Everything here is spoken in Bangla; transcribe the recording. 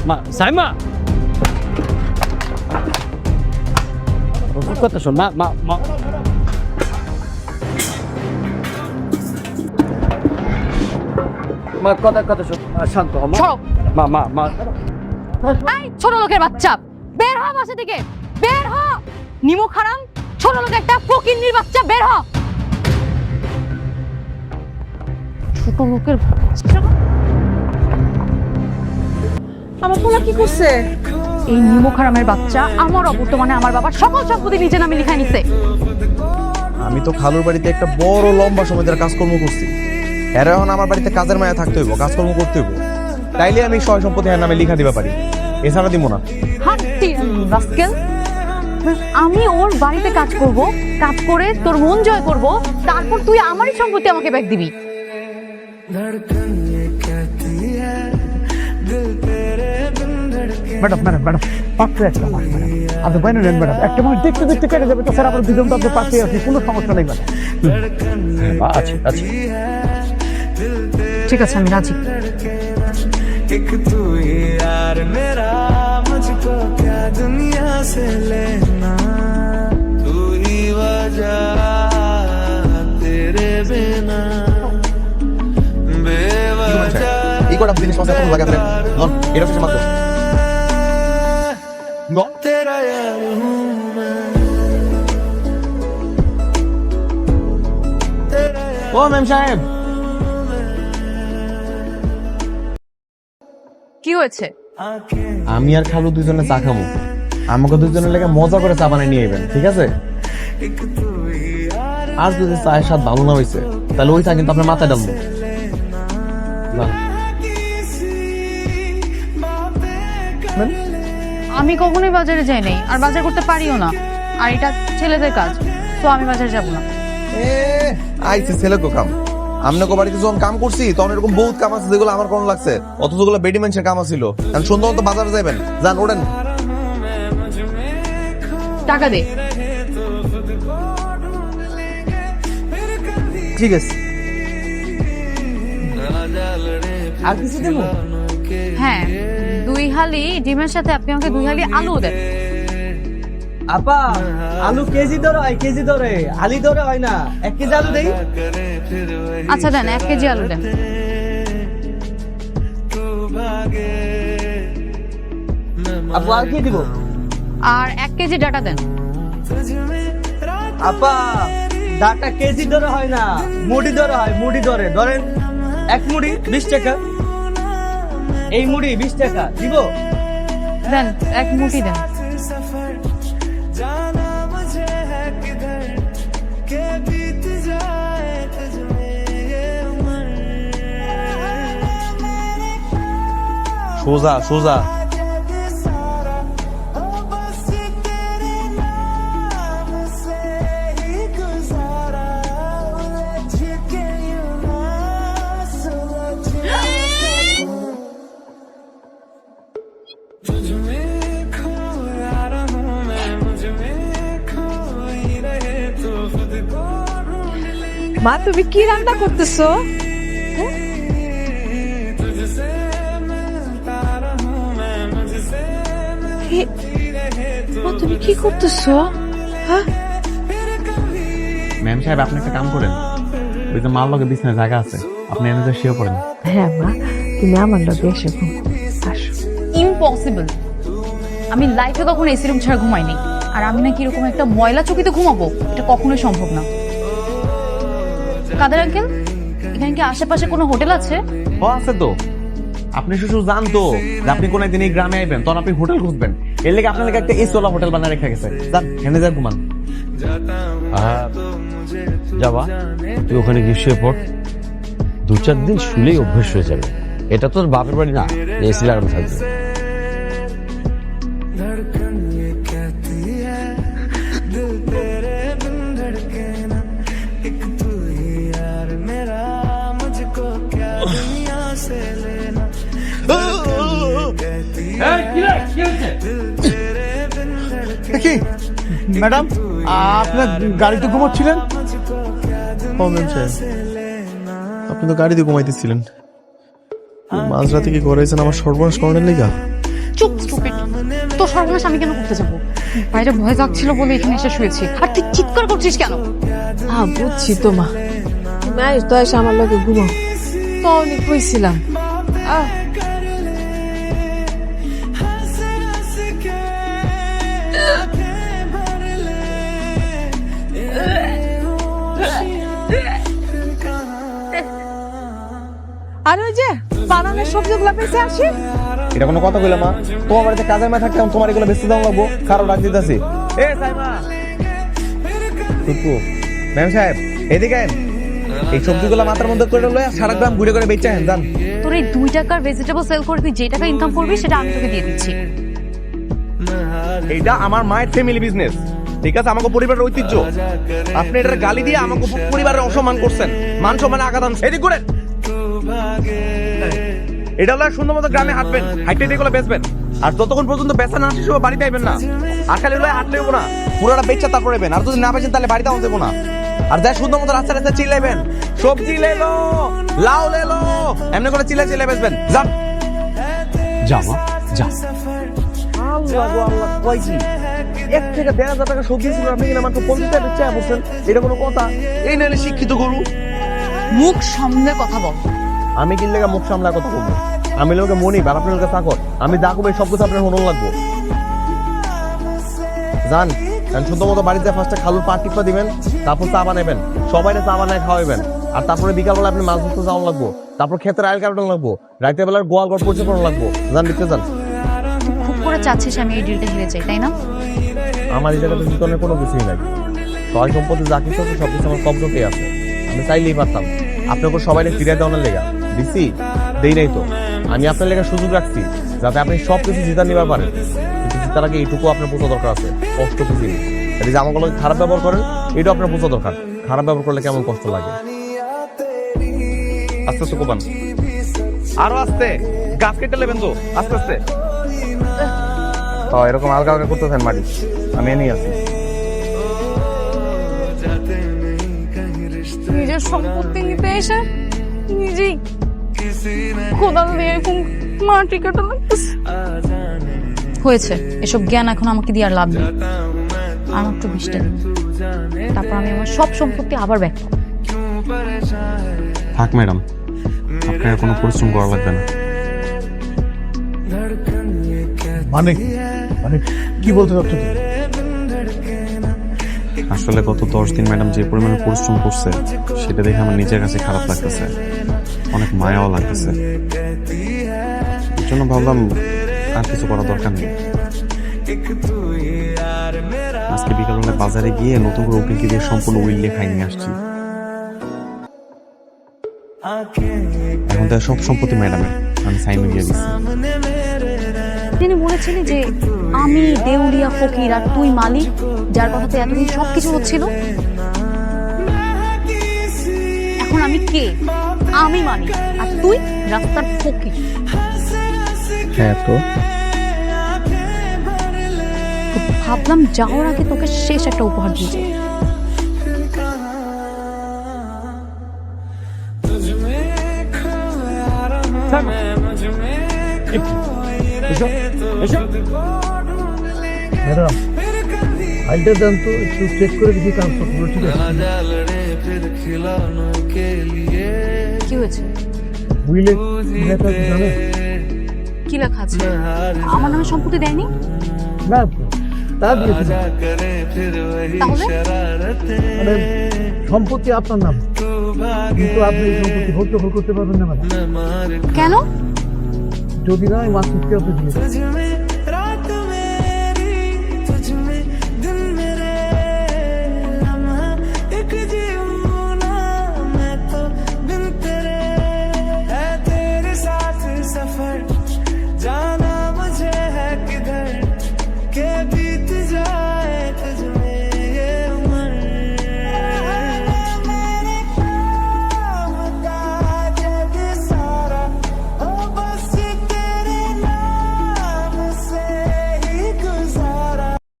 মা সাইমা কথা শোন মা মা মা মা কথা শোন শান্ত হ মা মা মা এই ছোট লোকের বাচ্চা বের হ বাসা থেকে বের হ নিমো খারাম ছোট লোক একটা ফকিন্নির বাচ্চা বের হ ছোট লোকের বাচ্চা আমার পোলা কি করছে? এই নিমো খারামের বাচ্চা আমার অবর্তমানে আমার বাবার সকল সম্পত্তি নিজে নামে লিখে নিছে। আমি তো খালুর বাড়িতে একটা বড় লম্বা সময় ধরে কাজকর্ম করছি। এর এখন আমার বাড়িতে কাজের মায়া থাকতে হইব, কাজকর্ম করতে হইব, তাইলে আমি সয় সম্পত্তি এর নামে লিখা দিবা পারি, এছাড়া দিব না। রাস্কেল, আমি ওর বাড়িতে কাজ করব, কাজ করে তোর মন জয় করব, তারপর তুই আমারই সম্পত্তি আমাকে ব্যাক দিবি। ম্যাডাম ম্যাডাম ম্যাডাম পাত্রে একটা মাস ম্যাডাম আপনি বাইরে নেন ম্যাডাম একটা মাস দেখতে দেখতে কেটে যাবে তো স্যার আপনার দুজন তো আপনি পাত্রে আছি কোনো সমস্যা নেই ম্যাডাম আচ্ছা আচ্ছা ঠিক আছে আমি রাজি। एक तू ही यार मेरा मुझको क्या दुनिया से लेना तू ही वजह तेरे बिना बेवजह এই কটা জিনিস মাথায় কোনো লাগাতে নন এটা হচ্ছে মাত্র तेरा यार हूँ मैं तेरा यार ও ম্যাম সাহেব কি হয়েছে? আমি আর খালু দুজনে চা খাবো, আমাকে দুজনের লেগে মজা করে চা বানিয়ে নিয়ে আইবেন, ঠিক আছে? আজ যদি চায়ের স্বাদ ভালো না হয়েছে তাহলে ওই চা কিন্তু আপনার মাথায় ডালবো। আমি কখনোই বাজারে যাই নাই আর বাজার করতে পারিও না, আর এটা ছেলেদের কাজ, তো আমি বাজারে যাব না। আইছে ছেলে তো কাম, আমনে বাড়িতে যখন কাম করছি তখন এরকম বহুত কাম আছে যেগুলো আমার কোন লাগছে, অথচ যেগুলো বেডি মানুষের কাম ছিল। কারণ সুন্দর তো বাজারে যাবেন, যান ওড়েন। টাকা দে। ঠিক আছে আর কিছু দেবো? হ্যাঁ, 2 হালি ডিমের সাথে আপনি আমাকে 2 হালি আলু দেন। আপা আলু কেজি ধরে হয়, কেজি ধরে আলি ধরে হয় না, 1 কেজি আলু দেই। আচ্ছা দেন 1 কেজি আলু দেন। আপু আর কি দিব? আর 1 কেজি ডাটা দেন। আপা ডাটা কেজি ধরে হয় না, মুড়ি ধরে হয়, মুড়ি ধরে ধরেন 1 মুড়ি 20 টাকা, এই মুড়ি 20 টাকা দিব। দেন 1 মুঠি দেন। जाना मुझे है किधर के बीत जाए तुझमें ये उम्र সোজা সোজা सारा ओ बस तेरे नाम से ही गुजारा उलझ के यूं ना सुलझ तुझमें खोया रहूं मैं मुझमें खोई रहे तो खुद को ढूंढ ले মা তুমি কি রান্না করতেছো? तुझसे मिलता रहूं मैं मुझसे मिलती रहे तो মা তুমি কি করতেছো? হ্যাঁ ম্যাম সাহেব আপনি একটা কাম করেন, ওই যে মাল লগে বিছানায় জায়গা আছে, আপনি এনে শুয়ে পড়েন। হ্যাঁ মা তুমি আমার লগে এসে আসো। ইম্পসিবল, আমি লাইফে কখনো এসি রুম ছাড়া ঘুমাইনি, আর আমি নাকি এরকম একটা ময়লা চকিতে ঘুমাবো, এটা কখনোই সম্ভব না। কাদের আঙ্কেল, এখানে কি আশেপাশে কোনো হোটেল আছে? ও আছে তো, আপনি শুধু জানতো যে আপনি কোন একদিন এই গ্রামে আইবেন, তখন আপনি হোটেল খুঁজবেন, এর লেগে আপনার লেগে একটা এসওয়ালা হোটেল বানায় রেখে গেছে, যান হেনে যা ঘুমান। যাবা তুই ওখানে গিয়ে শুয়ে পড়, 2-4 দিন শুলেই অভ্যেস হয়ে যাবে। এটা তোর বাপের বাড়ি না, এসি লাগানো থাকবে। धड़कन ये कहती है दिल तेरे बिन धड़के ना एक तू ही यार मेरा मुझको क्या दुनिया से लेना धड़कन ये कहती है दिल तेरे बिन धड़के কি ম্যাডাম আপনার গাড়িতে ঘুমাচ্ছিলেন? मुझको क्या ও ম্যাম दुनिया সাহেব से लेना আপনি তো গাড়িতে ঘুমাইতেছিলেন, মাঝরাতে কি করেছেন আমার সর্বনাশ করার লেগা? চুপ স্টুপিড, তোর সর্বনাশ আমি কেন করতে যাবো? বাইরে ভয় যাচ্ছিল বলে এখানে এসে শুয়েছি, আর তুই চিৎকার করছিস কেন? বুঝছি তো মা, তুমি আইস তো এসে আমার লোকে ঘুমাও, তো অনেক কইছিলাম। আর ওই যে বানানের সবজিগুলো বেঁচে আসি। এটা কোনো কথা কইলা মা? তোমার বাড়িতে কাজের মেয়ে থাকতে তোমার এগুলো বেশি দাম লাগবো, কারো ডাক দিতেছি। এ সাইমা, টুকু, ম্যাম সাহেব এদিকে আইন। এই সবজিগুলো মাথার মধ্যে করে লয়ে সারা গ্রাম ঘুরে করে বেচে আনেন। জান, তোর এই 2 টাকার ভেজিটেবল সেল করে তুই যে টাকা ইনকাম করবি সেটা আমি তোকে দিয়ে দিচ্ছি। এইটা আমার মায়ের ফ্যামিলি বিজনেস, ঠিক আছে? আমাকে পরিবারের ঐতিহ্য। আপনি এটার গালি দিয়ে আমাকে পরিবারের অসম্মান করছেন, মান সম্মানে আঘাত আনছেন। এদিক করে এটা হলো সুন্দর মতো গ্রামে হাঁটবেন, হাইটে এগুলো বেচবেন, আর যতক্ষণ পর্যন্ত বেচা না শেষ হবে বাড়িতে আইবেন না। আর খালি হলো হাঁটতে হবো না, পুরোটা বেচা তারপর এবেন। আর যদি না বেচেন তাহলে বাড়িতে আনতে দেবো না। আর যাই সুন্দর মতো রাস্তা রাস্তা চিল্লাইবেন, সবজি লেলো, লাউ লেলো, এমনি করে চিল্লাই চিল্লাই বেচবেন। যান, যা মা, যা। আল্লাহ কয়জি 1 থেকে 1,500 টাকা সবজি ছিল, আপনি কিনা মাত্র 50 টাকা চা বলছেন। এটা কোনো কথা? এই নাহলে শিক্ষিত গরু। মুখ সামনে কথা বল। আমি কিনলে মুখ সামলা কথা বলবো? আমি লোকে মনি আর আপনার লোকে চাকর, আমি যা করবো সব কিছু আপনার হনো লাগবো। জান, সুন্দর মতো বাড়িতে ফার্স্টে খালুর পা টিপা দিবেন, তারপর চা বানাবেন, সবাই চা বানায় খাওয়াবেন। আর তারপরে বিকালবেলা আপনি মাছ ধরতে যাওয়া লাগবো, তারপর ক্ষেতের আইল কাটানো লাগবো, রাতের বেলার গোয়াল গড় পরিষ্কার করানো লাগবো। জান, লিখতে যান। খুব করে চাচ্ছিস আমি এই ডিলটা হেরে যাই, তাই না? আমার এই জায়গাতে জীবনের কোনো কিছুই নাই, সবাই সম্পত্তি যা কিছু আছে সবকিছু আমার কবজতে আছে। আমি চাইলেই পারতাম আপনাকে সবাই ফিরিয়ে দেওয়ার লেগা দিচ্ছি, দেই নাই তো। আমি আপনার লেগে সুযোগ রাখছি যাতে আপনি সবকিছু জিতা নিবার পারেন, কিন্তু জিতার আগে এইটুকু আপনার বোঝা দরকার আছে, কষ্ট খুঁজি। এটা যে আমাকে খারাপ ব্যবহার করেন এটাও আপনার বোঝা দরকার, খারাপ ব্যবহার করলে কেমন কষ্ট লাগে। আস্তে আস্তে কোপান, আরো আস্তে, গাছ কেটে নেবেন তো, আস্তে আস্তে। এরকম হালকা হালকা করতেছেন মাটি, আমি এনে আছি। নিজের সম্পত্তি নিতে এসে নিজেই কোদাল দিয়ে এরকম মাটি কাটা লাগতেছে। হয়েছে, এসব জ্ঞান এখন আমাকে দিয়ে আর লাভ নেই। আর মাত্র 20 টা দিন, তারপর আমি আমার সব সম্পত্তি আবার ব্যাক করব। থাক ম্যাডাম, আপনার কোনো পরিশ্রম করা লাগবে না। মানে মানে কি বলতে চাচ্ছ তুমি? আসলে গত 10 দিন ম্যাডাম যে পরিমাণে পরিশ্রম করছে সেটা দেখে আমার নিজের কাছে খারাপ লাগতেছে, অনেক মায়াও লাগতেছে। এর জন্য ভাবলাম আর কিছু করা দরকার নেই। আজকে বিকালবেলা বাজারে গিয়ে নতুন করে উকিলকে দিয়ে সম্পূর্ণ উইল লেখাই নিয়ে আসছি। এখন তার সব সম্পত্তি ম্যাডামের, আমি সাইন দিয়ে দিচ্ছি। তিনি বলেছিলি যে আমি দেউলিয়া ফকির আর তুই মালিক, যার কথাতে এতদিন সবকিছু হচ্ছিল। এখন আমি কে? আমি মালিক আর তুই রাস্তার ফকির। হ্যাঁ তো ভাবলাম যাওয়ার আগে তোকে শেষ একটা উপহার দিয়ে যাই। ম্যাডাম ফাইলটা দেন তো, একটু চেক করে দেখি কাগজপত্র ঠিক আছে। কি হয়েছে? বুঝলে কি লেখা আছে জানো? কি লেখা আছে? আমার নামে সম্পত্তি দেয়নি? না তা দিয়েছিল, তাহলে মানে সম্পত্তি আপনার নাম, কিন্তু আপনি এই সম্পত্তি ভোগ দখল করতে পারবেন না ম্যাডাম। কেন? যদি না ওই 150 আপনি দিয়ে দেন।